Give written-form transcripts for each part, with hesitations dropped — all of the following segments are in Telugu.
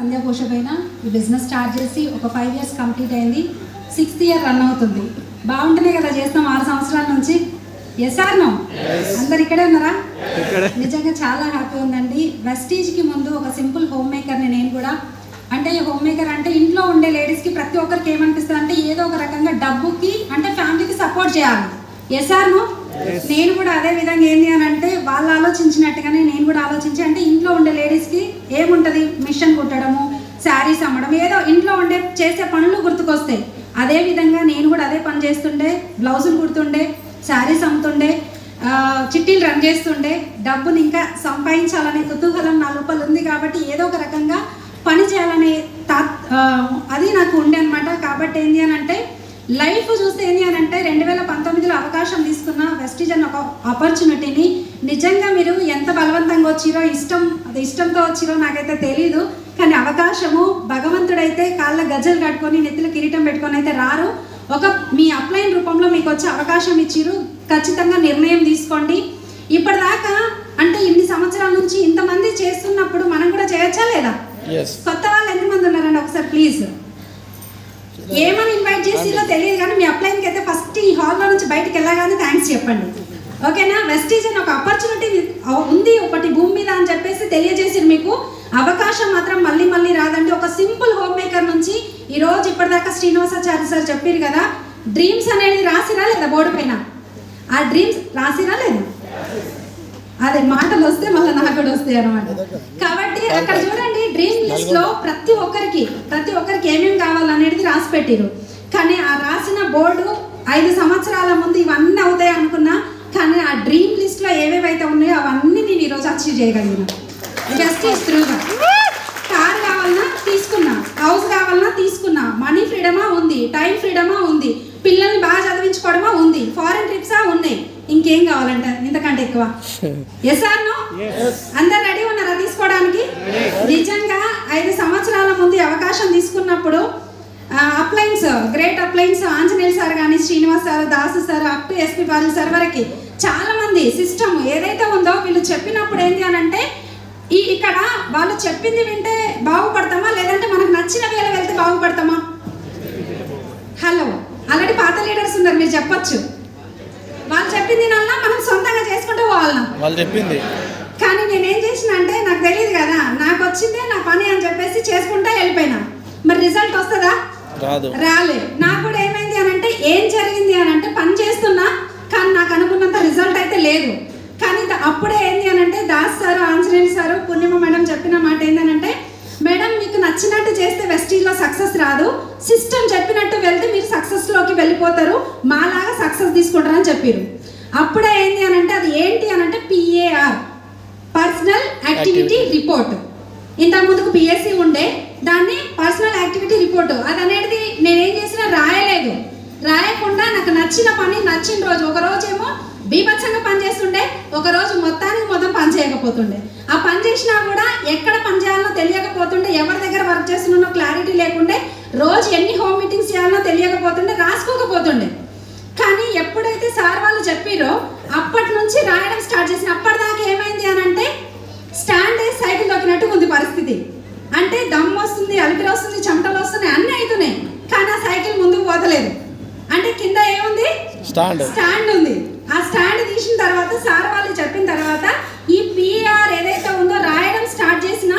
సంధ్యా పోషపైన ఈ బిజినెస్ స్టార్ట్ చేసి ఒక 5 years కంప్లీట్ అయింది. 6th year రన్ అవుతుంది. బాగుంటేనే కదా చేస్తాం 6 సంవత్సరాల నుంచి. Yes or no? అందరు ఇక్కడే ఉన్నారా? నిజంగా చాలా హ్యాపీ ఉందండి. వెస్టీజ్కి ముందు ఒక సింపుల్ హోమ్ మేకర్ని నేను కూడా. అంటే హోమ్ మేకర్ అంటే ఇంట్లో ఉండే లేడీస్కి ప్రతి ఒక్కరికి ఏమనిపిస్తుంది అంటే ఏదో ఒక రకంగా డబ్బుకి అంటే ఫ్యామిలీకి సపోర్ట్ చేయాలి. Yes or no? నేను కూడా అదే విధంగా ఏంటి అని అంటే వాళ్ళు ఆలోచించినట్టుగానే నేను కూడా ఆలోచించి అంటే ఇంట్లో ఉండే లేడీస్కి ఏముంటుంది, మిషన్ కుట్టడము, శారీస్ అమ్మడం, ఏదో ఇంట్లో ఉండే చేసే పనులు గుర్తుకొస్తాయి. అదే విధంగా నేను కూడా అదే పని చేస్తుండే, బ్లౌజులు కుడుతుండే, శారీస్ అమ్ముతుండే, చిట్టీలు రన్ చేస్తుండే. డబ్బుని ఇంకా సంపాదించాలనే కుతూహలం నా లోపల ఉంది కాబట్టి ఏదో ఒక రకంగా పని చేయాలనే అది నాకు ఉండే అనమాట. కాబట్టి ఏంటి అని అంటే లైఫ్ చూస్తే ఏంటి అని అంటే 2019లో అవకాశం తీసుకున్న వెస్టీజ్ అన్న ఒక ఆపర్చునిటీని నిజంగా మీరు ఎంత బలవంతంగా వచ్చిరో ఇష్టంతో వచ్చిరో నాకైతే తెలీదు. కానీ అవకాశము భగవంతుడైతే కాళ్ళ గజ్జలు కట్టుకొని నెత్తిలో కిరీటం పెట్టుకొని అయితే రారు. ఒక మీ అప్లైన్ రూపంలో మీకు వచ్చే అవకాశం ఇచ్చిరు. ఖచ్చితంగా నిర్ణయం తీసుకోండి. ఇప్పటిదాకా అంటే ఇన్ని సంవత్సరాల నుంచి ఇంతమంది చేస్తున్నప్పుడు మనం కూడా చేయొచ్చా లేదా? కొత్త వాళ్ళు ఎంతమంది ఉన్నారండి ఒకసారి ప్లీజ్? ఏమని ఇన్వైట్ చేసిలో తెలియదు కానీ మీ అప్లైన్కి అయితే ఫస్ట్ ఈ హాల్లో నుంచి బయటకు వెళ్ళగానే థ్యాంక్స్ చెప్పండి. ఓకేనా? వెస్టీజ్ అని ఒక ఆపర్చునిటీ ఉంది ఒకటి భూమి మీద అని చెప్పేసి తెలియజేసి మీకు అవకాశం మాత్రం మళ్ళీ మళ్ళీ రాదండి. ఒక సింపుల్ హోమ్ మేకర్ నుంచి ఈరోజు ఇప్పటిదాకా శ్రీనివాసాచార్య సార్ చెప్పారు కదా, డ్రీమ్స్ అనేది రాసిరా లేదా బోర్డు పైన? ఆ డ్రీమ్స్ రాసిరా లేదా? అదే మాటలు వస్తే మళ్ళీ నాకు కూడా వస్తాయి అనమాట. కాబట్టి అక్కడ చూడండి డ్రీమ్ లిస్ట్ లో ప్రతి ఒక్కరికి ఏమేమి కావాలనేది రాసి పెట్టిరు. కానీ ఆ రాసిన బోర్డు 5 సంవత్సరాల ముందు ఇవన్నీ అవుతాయి అనుకున్నా, కానీ ఆ డ్రీమ్ లిస్ట్ లో ఏవేవైతే ఉన్నాయో అవన్నీ నేను ఈరోజు అచీవ్ చేయగలిగిన. వెస్టీజ్ త్రూగా కార్ కావాలన్నా తీసుకున్నా, హౌస్ కావాలన్నా తీసుకున్నా, మనీ ఫ్రీడమా ఉంది, టైం ఫ్రీడమా ఉంది, పిల్లల్ని బాగా చదివించుకోవడమా ఉంది, ఫారెన్ ట్రిప్సా ఉన్నాయి, ఇంకేం కావాలంట ఇంతకంటే ఎక్కువ? Yes or no? అందరు రెడీ ఉన్నారా తీసుకోవడానికి? నిజంగా 5 సంవత్సరాల ముందు అవకాశం తీసుకున్నప్పుడు appliances, great appliances Anjaneyulu sir కానీ, Srinivas sir, Dasu sir, up to SP Paul sir వరకు చాలా మంది సిస్టమ్ ఏదైతే ఉందో వీళ్ళు చెప్పినప్పుడు ఏంటి అని అంటే ఇక్కడ వాళ్ళు చెప్పింది వింటే బాగుపడతామా లేదంటే మనకు నచ్చిన వేళ వెళ్తే బాగుపడతామా? హలో, ఆల్రెడీ పాత లీడర్స్ ఉన్నారు, మీరు చెప్పొచ్చు. వాళ్ళు చెప్పింది నల్లా మనం సొంతంగా చేసుకుంటూ పోవాలన్నా వాళ్ళు చెప్పింది. కానీ నేనేం చేసిన అంటే నాకు తెలియదు కదా, నాకు వచ్చిందే నా పని అని చెప్పేసి చేసుకుంటా వెళ్ళిపోయినా. మరి రిజల్ట్ వస్తుందా? రాలే. నాకు కూడా ఏమైంది అని అంటే ఏం జరిగింది అని అంటే పని చేస్తున్నా కానీ నాకు అనుకున్నంత రిజల్ట్ అయితే లేదు. కానీ అప్పుడే ఏంటి అని అంటే దాస్ సారు, ఆంజనేయులు సారు, పూర్ణిమ మేడం చెప్పిన మాట ఏంటంటే మేడం మీకు నచ్చినట్టు చేస్తే వెస్టీజ్లో సక్సెస్ రాదు, సిస్టమ్ చెప్పినట్టు వెళ్తే మీరు సక్సెస్లోకి వెళ్ళిపోతారు, మాలాగా సక్సెస్ తీసుకుంటారని చెప్పారు. అప్పుడే ఏంటి అని అంటే అది ఏంటి అని అంటే PAR, పర్సనల్ యాక్టివిటీ రిపోర్ట్. ఇంతకు ముందుకు PSC ఉండే, దాన్ని పర్సనల్ యాక్టివిటీ రిపోర్ట్. అది అనేది నేనేం చేసినా రాయలేదు. రాయకుండా నాకు నచ్చిన పని నచ్చిన రోజు, ఒక రోజేమో బీభత్సంగా పని చేస్తుండే, ఒక రోజు మొత్తానికి మొత్తం పని చేయకపోతుండే. ఆ పని చేసినా కూడా ఎక్కడ పని చేయాలనో తెలియకపోతుండే, ఎవరి దగ్గర వర్క్ చేస్తున్నానో క్లారిటీ లేకుండే, రోజు ఎన్ని హోమ్ మీటింగ్స్ చేయాలనో తెలియకపోతుండే, రాసుకోకపోతుండే. కానీ ఎప్పుడైతే సార్ వాళ్ళు చెప్పారో అప్పటి నుంచి రాయడం స్టార్ట్ చేసిన. అప్పటిదాకా ఏమైంది అని అంటే స్టాండ్ వేసి సైకిల్ దొక్కినట్టు ఉంది పరిస్థితి. అంటే దమ్ వస్తుంది, అలిపిరి వస్తుంది, చెమటలు వస్తున్నాయి, అన్నీ అవుతున్నాయి, కానీ ఆ సైకిల్ ముందుకు పోతలేదు. అంటే కింద ఏముంది? స్టాండ్ ఉంది. ఆ స్టాండ్ తీసిన తర్వాత సార్ వాళ్ళు చెప్పిన తర్వాత ఈ PAR ఏదైతే ఉందో రాయడం స్టార్ట్ చేసిన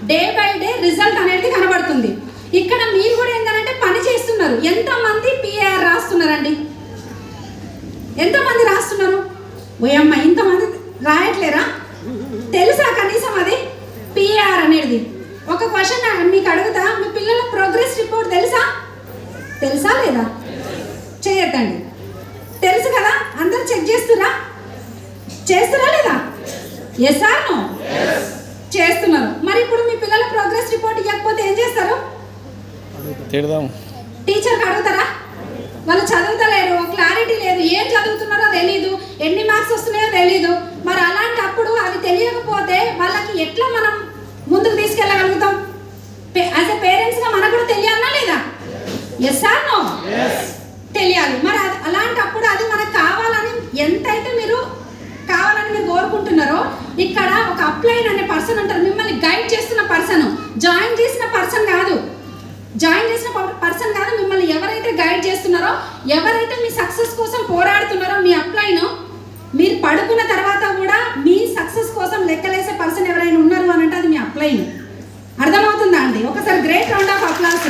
డే బై డే రిజల్ట్ అనేది కనబడుతుంది. ఇక్కడ మీరు కూడా ఏంటంటే పని చేస్తున్నారు. ఎంతమంది PAR రాస్తున్నారండి? ఎంతమంది రాస్తున్నారు? ఓయమ్మ, ఇంతమంది రాయట్లేరా? తెలుసా కనీసం అది PAR అనేది? ఒక క్వశ్చన్ మీకు అడుగుతా, మీ పిల్లల ప్రోగ్రెస్ రిపోర్ట్ తెలుసా లేదా? చేయొద్దండి. తెలుసు కదా, అందరూ చెక్ చేస్తురా లేదా? Yes or no? చేస్తున్నారు. మరి ఇప్పుడు మీ పిల్లల ప్రోగ్రెస్ రిపోర్ట్ ఇవ్వకపోతే ఏం చేస్తారు? టీచర్కి అడుగుతారా? వాళ్ళు చదువుతలేరు, క్లారిటీ లేదు, ఏం చదువుతున్నారో తెలీదు, ఎన్ని మార్క్స్ వస్తున్నాయో తెలీదు. మరి అలాంటప్పుడు అది తెలియకపోతే వాళ్ళకి ఎట్లా మనం ముందుకు తీసుకెళ్ళగలుగుతాం? యాజ్ ఎ పేరెంట్స్గా మనకు కూడా తెలియాలన్నా లేదా? Yes or no? తెలియాలి. మరి అలాంటప్పుడు అది మనకు కావాలని ఎంతైతే మీరు కోరుకుంటున్నారో ఇక్కడ ఒక అప్లైన్ అనే పర్సన్ ఉంటారు, మిమ్మల్ని గైడ్ చేస్తున్న పర్సన్, జాయిన్ చేసిన పర్సన్ కాదు, మిమ్మల్ని ఎవరైతే గైడ్ చేస్తున్నారో, ఎవరైతే మీ సక్సెస్ కోసం పోరాడుతున్నారో మీ అప్లైన్, మీరు పడుకున్న తర్వాత కూడా మీ సక్సెస్ కోసం లెక్కలేసే పర్సన్ ఎవరైనా ఉన్నారు అని అంటే అది మీ అప్లైన్. అర్థమవుతుందా అండి? ఒకసారి గ్రేట్ రౌండ్ ఆఫ్ అప్లాస్.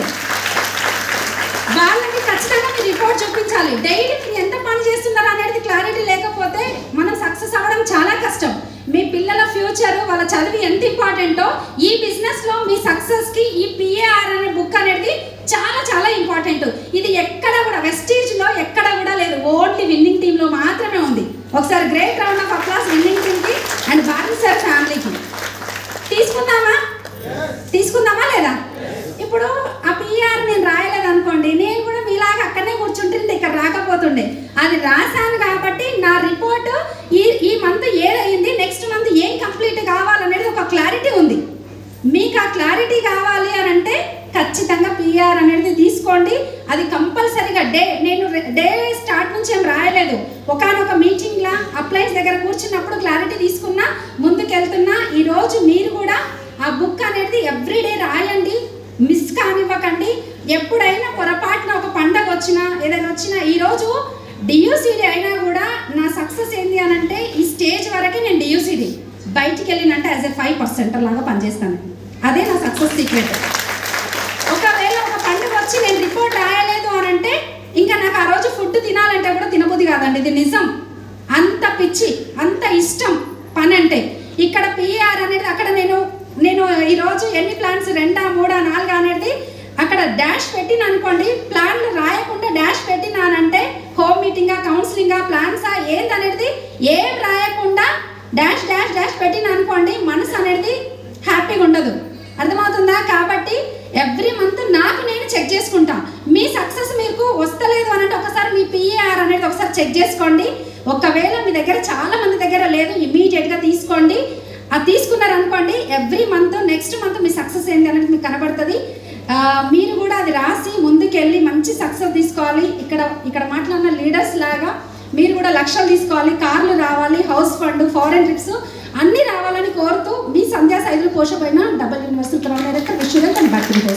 వాళ్ళకి ఖచ్చితంగా మీరు రిపోర్ట్ చూపించాలి. డైలీ మీరు ఎంత పని చేస్తున్నారు అనేది క్లారిటీ లేకపోతే మనం సక్సెస్ అవ్వడం చాలా కష్టం. మీ పిల్లల ఫ్యూచర్, వాళ్ళ చదివి ఎంత ఇంపార్టెంటో ఈ బిజినెస్లో మీ సక్సెస్కి ఈ పిఏఆర్ అనే బుక్ అనేది చాలా చాలా ఇంపార్టెంట్. ఇది ఎక్కడ కూడా వెస్టీజ్లో ఎక్కడ కూడా లేదు, ఓన్లీ విన్నింగ్ టీంలో మాత్రమే ఉంది. ఒకసారి great round of applause winnowing టీమ్కి అండ్ భారత్ సార్ ఫ్యామిలీకి. తీసుకుందామా లేదా? ఇప్పుడు ఆ పిఆర్ నేను రాయలేదు అనుకోండి, నేను కూడా మీలాగా అక్కడనే కూర్చుంటుండే, ఇక్కడ రాకపోతుండే. అది రాశాను కాబట్టి నా రిపోర్ట్ ఈ మంత్ ఏదైంది, నెక్స్ట్ మంత్ ఏం కంప్లీట్ కావాలనేది ఒక క్లారిటీ ఉంది. మీకు ఆ క్లారిటీ కావాలి అని అంటే ఖచ్చితంగా పిఆర్ అనేది తీసుకోండి. అది కంపల్సరీగా నేను డే స్టార్ట్ నుంచి ఏం రాయలేదు, ఒకనొక మీటింగ్లా అప్లైన్స్ దగ్గర కూర్చున్నప్పుడు క్లారిటీ తీసుకున్నా, ముందుకెళ్తున్నా. ఈరోజు మీరు కూడా ఆ బుక్ అనేది ఎవ్రీడే రాయండి, మిస్ కానివ్వకండి. ఎప్పుడైనా పొరపాటున ఒక పండగ వచ్చినా ఏదైనా వచ్చినా, ఈరోజు డియూసిడి అయినా కూడా నా సక్సెస్ ఏంటి అని అంటే ఈ స్టేజ్ వరకే నేను డియూసిడి, బయటికి వెళ్ళినంటే యాజ్ ఎ 5% లాగా పనిచేస్తాను. అదే నా సక్సెస్ సీక్రెట్. ఒకవేళ ఒక పండుగ వచ్చి నేను రిపోర్ట్ రాయలేదు అని అంటే ఇంకా నాకు ఆ రోజు ఫుడ్ తినాలంటే కూడా తినబుద్ధి కాదండి. ఇది నిజం. అంత పిచ్చి, అంత ఇష్టం పని అంటే. ఇక్కడ పిఆర్ అనేది అక్కడ నేను ఈరోజు ఎన్ని ప్లాన్స్ 2, 3, 4 అనేది అక్కడ డాష్ పెట్టిన అనుకోండి, ప్లాన్లు రాయకుండా డాష్ పెట్టినానంటే హోమ్ మీటింగా, కౌన్సిలింగా, ప్లాన్సా ఏందనేది ఏం రాయకుండా డాష్ డాష్ డాష్ పెట్టిన అనుకోండి, మనసు అనేది హ్యాపీగా ఉండదు. అర్థమవుతుందా? కాబట్టి ఎవ్రీ మంత్ నాకు నేను చెక్ చేసుకుంటా. మీ సక్సెస్ మీకు వస్తలేదు అని అంటే ఒకసారి మీ పిఏఆర్ అనేది ఒకసారి చెక్ చేసుకోండి. ఒకవేళ మీ దగ్గర చాలా మంది దగ్గర లేదు, ఇమీడియట్గా తీసుకోండి. అది తీసుకున్నారనుకోండి, ఎవ్రీ మంత్ నెక్స్ట్ మంత్ మీ సక్సెస్ ఏంటి అనేది మీకు కనబడుతుంది. మీరు కూడా అది రాసి ముందుకెళ్ళి మంచి సక్సెస్ తీసుకోవాలి. ఇక్కడ మాట్లాడిన లీడర్స్ లాగా మీరు కూడా లక్షలు తీసుకోవాలి, కార్లు రావాలి, హౌస్ ఫండ్, ఫారెన్ ట్రిప్స్ అన్నీ రావాలని కోరుతూ మీ సంధ్యా సైదులు పోషపోయిన డబుల్ యూనివర్సిటీ డైరెక్టర్ విశ్వనాథ్.